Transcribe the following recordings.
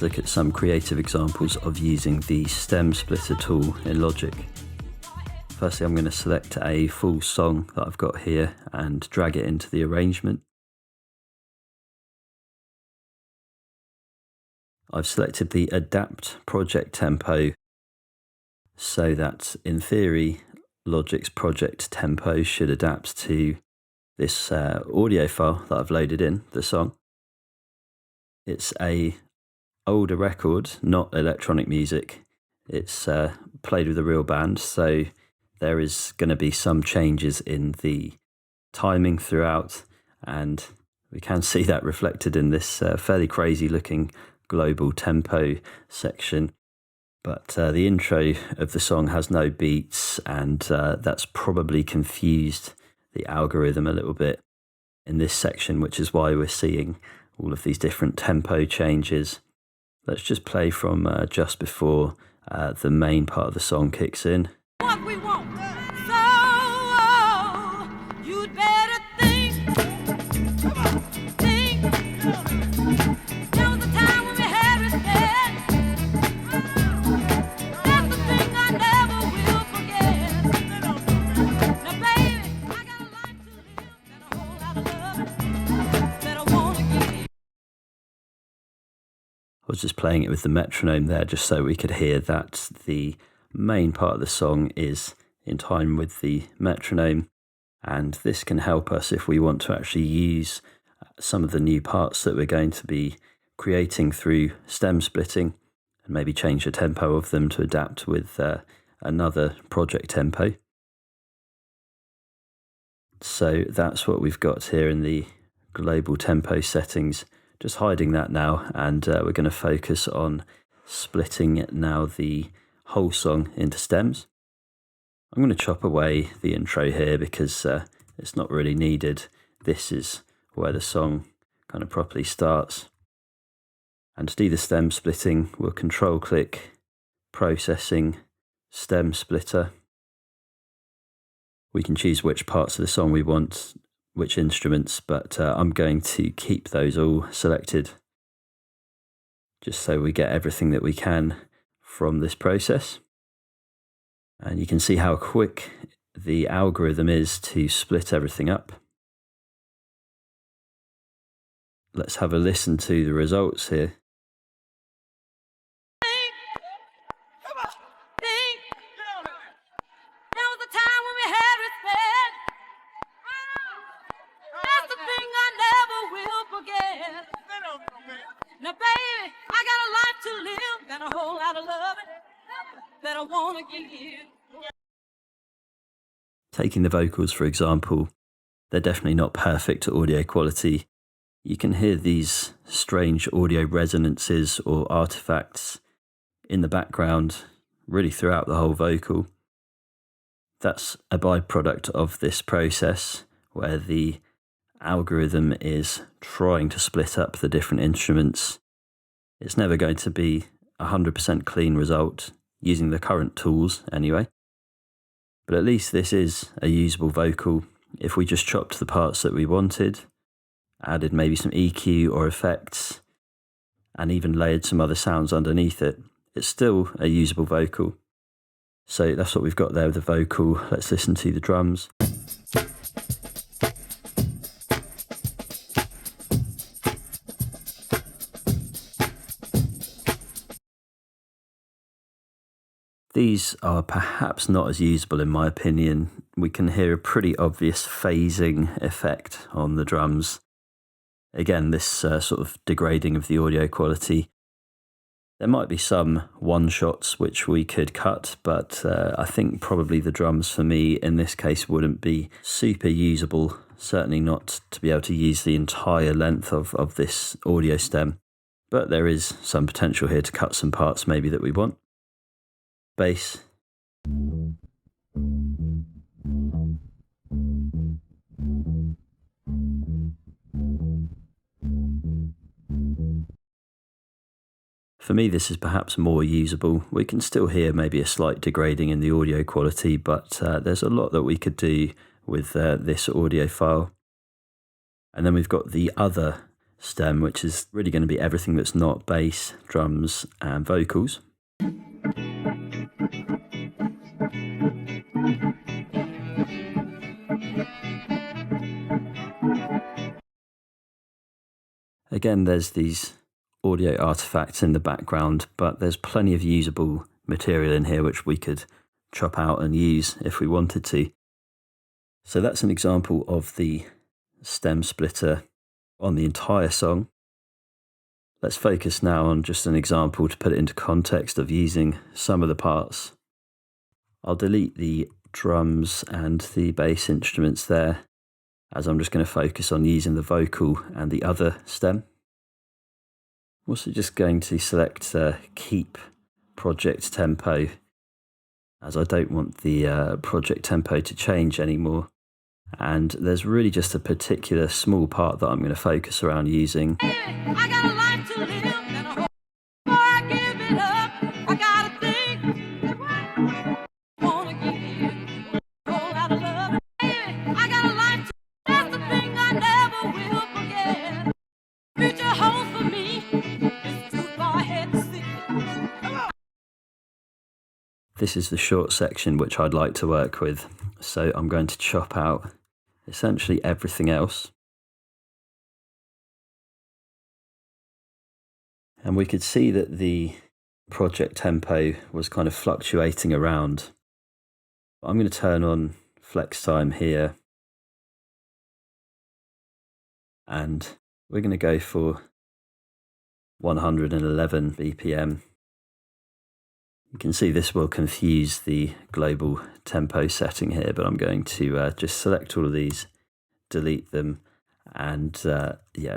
let's look at some creative examples of using the stem splitter tool in Logic. Firstly, I'm going to select a full song that I've got here and drag it into the arrangement. I've selected the Adapt Project Tempo so that, in theory, Logic's project tempo should adapt to this audio file that I've loaded in, the song. It's a older record, not electronic music. It's played with a real band, so there is going to be some changes in the timing throughout, and we can see that reflected in this fairly crazy looking global tempo section. But the intro of the song has no beats, and that's probably confused the algorithm a little bit in this section, which is why we're seeing all of these different tempo changes. Let's just play from just before the main part of the song kicks in. What we want. So you'd better think. Think. There was a time when we had respect. That's the thing I never will forget. Now, baby, I got a life to live and a whole lot of love that I wanna give. I was just playing it with the metronome there just so we could hear that the main part of the song is in time with the metronome, and this can help us if we want to actually use some of the new parts that we're going to be creating through stem splitting and maybe change the tempo of them to adapt with another project tempo. So that's what we've got here in the global tempo settings. Just hiding that now, and we're going to focus on splitting now the whole song into stems. I'm going to chop away the intro here because it's not really needed. This is where the song kind of properly starts. And to do the stem splitting, we'll control click Processing, Stem Splitter. We can choose which parts of the song we want, which instruments, but I'm going to keep those all selected just so we get everything that we can from this process. And you can see how quick the algorithm is to split everything up. Let's have a listen to the results here. Now, baby, I got a life to live and a whole lot of love that I want to give you. Taking the vocals, for example, they're definitely not perfect audio quality. You can hear these strange audio resonances or artifacts in the background, really throughout the whole vocal. That's a byproduct of this process where the algorithm is trying to split up the different instruments. It's never going to be 100% clean result using the current tools anyway. But at least this is a usable vocal. If we just chopped the parts that we wanted, added maybe some EQ or effects, and even layered some other sounds underneath it, it's still a usable vocal. So that's what we've got there with the vocal. Let's listen to the drums. These are perhaps not as usable in my opinion. We can hear a pretty obvious phasing effect on the drums. Again, this sort of degrading of the audio quality. There might be some one-shots which we could cut, but I think probably the drums for me in this case wouldn't be super usable, certainly not to be able to use the entire length of this audio stem. But there is some potential here to cut some parts maybe that we want. Bass. For me, this is perhaps more usable. We can still hear maybe a slight degrading in the audio quality, but there's a lot that we could do with this audio file. And then we've got the other stem, which is really going to be everything that's not bass, drums, and vocals. Again, there's these audio artifacts in the background, but there's plenty of usable material in here which we could chop out and use if we wanted to. So that's an example of the stem splitter on the entire song. Let's focus now on just an example to put it into context of using some of the parts. I'll delete the drums and the bass instruments there, as I'm just going to focus on using the vocal and the other stem. I'm also just going to select keep project tempo, as I don't want the project tempo to change anymore. And there's really just a particular small part that I'm going to focus around using. I got a life to live, and I hope before I give it up, I gotta think. Wanna give you a whole lot of love. Baby, I got a life to live, that's the thing I never will forget. Future holds for me, it's too far ahead to see. Come on. This is the short section which I'd like to work with, so I'm going to chop out essentially everything else. And we could see that the project tempo was kind of fluctuating around. I'm going to turn on flex time here, and we're going to go for 111 BPM. You can see this will confuse the global tempo setting here, but I'm going to just select all of these, delete them, and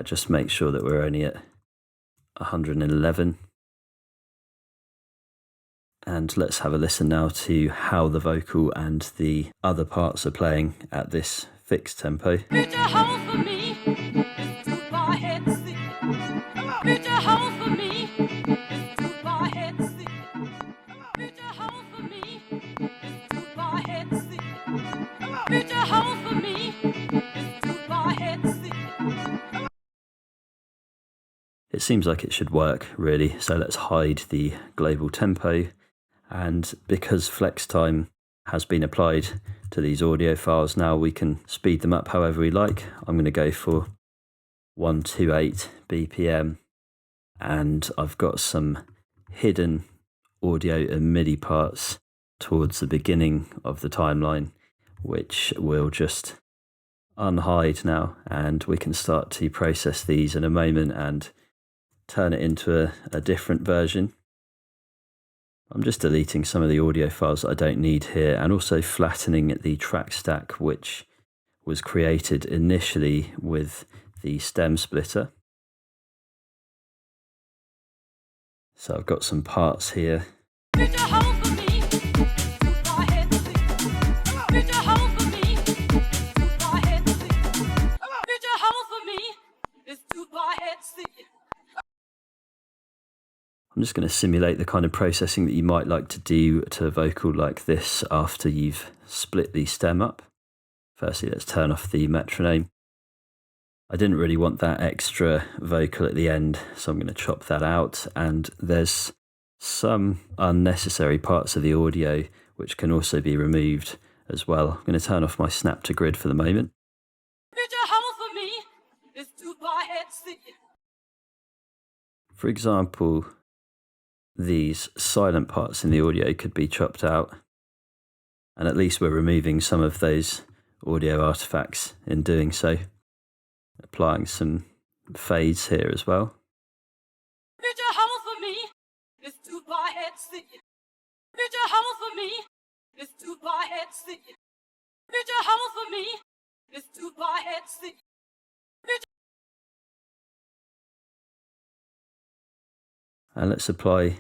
just make sure that we're only at 111. And let's have a listen now to how the vocal and the other parts are playing at this fixed tempo. Future holds for me, it's too far ahead to see. Come on. Future holds for me, it's too far ahead to see. Come on. Future holds for me, it's too far ahead to see. Come on. Future holds for me, it's too far ahead to see. Come on. It seems like it should work, really, so let's hide the global tempo. And because flex time has been applied to these audio files, now we can speed them up however we like. I'm going to go for 128 BPM, and I've got some hidden audio and MIDI parts towards the beginning of the timeline, which we'll just unhide now, and we can start to process these in a moment and turn it into a different version. I'm just deleting some of the audio files that I don't need here, and also flattening the track stack which was created initially with the stem splitter. So I've got some parts here. Future holds for me, it's too far ahead to see. Come on. Future holds for me, it's too far ahead to see. Come on. Future holds for me, it's too far ahead to see. I'm just going to simulate the kind of processing that you might like to do to a vocal like this after you've split the stem up. Firstly, let's turn off the metronome. I didn't really want that extra vocal at the end, so I'm going to chop that out. And there's some unnecessary parts of the audio which can also be removed as well. I'm going to turn off my snap to grid for the moment. Future holds for me, it's too far ahead to see. For example, these silent parts in the audio could be chopped out, and at least we're removing some of those audio artifacts in doing so. Applying some fades here as well. Future holds for me, it's too far ahead to see. Future holds for me, it's too far ahead to see. Future holds for me, it's too far ahead to see. And let's apply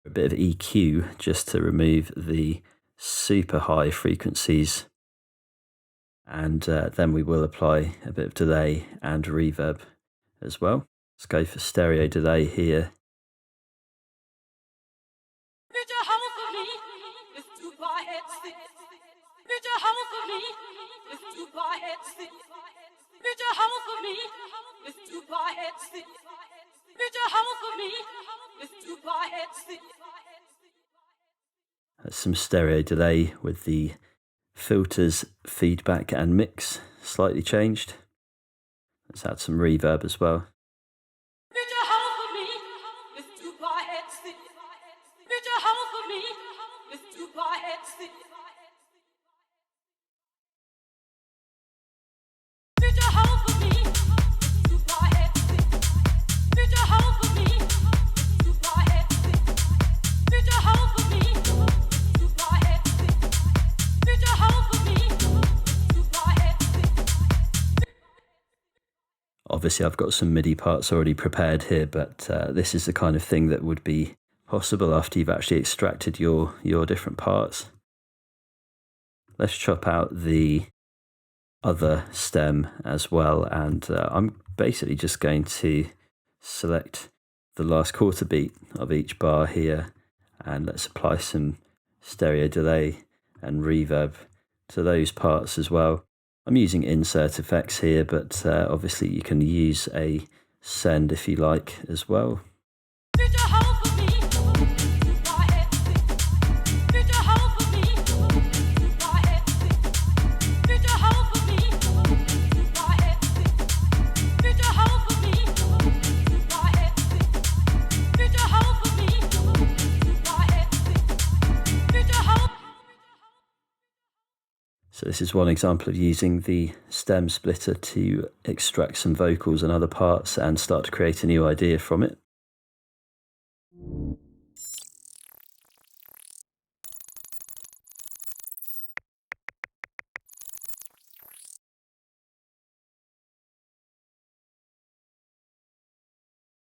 a bit of EQ just to remove the super high frequencies. And then we will apply a bit of delay and reverb as well. Let's go for stereo delay here. Future holds for me, it's too far ahead to see. Future holds for me, it's too far ahead to see. Build your house for me with 2 bar-head sticks. Build your house for me with 2 bar-head sticks. That's some stereo delay with the filters, feedback and mix slightly changed. Let's add some reverb as well. Build your house for me with 2 bar-head sticks. Build your house for me with 2 bar-head sticks. Build your house for me with 2 bar-head sticks. Build your house for me with 2 bar-head sticks. Build your house for me with 2 bar-head sticks. Build your house for me with 2 bar-head sticks. Obviously I've got some MIDI parts already prepared here, but this is the kind of thing that would be possible after you've actually extracted your different parts. Let's chop out the other stem as well, and I'm basically just going to select the last quarter beat of each bar here, and let's apply some stereo delay and reverb to those parts as well. I'm using insert effects here, but obviously you can use a send if you like as well. Build your house for me with 2 bar-head sticks. Build your house for me with 2 bar-head sticks. Build your house for me with 2 bar-head sticks. Build your house for me with 2 bar-head sticks. Build your house for me with 2 bar-head sticks. Build your house. So this is one example of using the stem splitter to extract some vocals and other parts and start to create a new idea from it.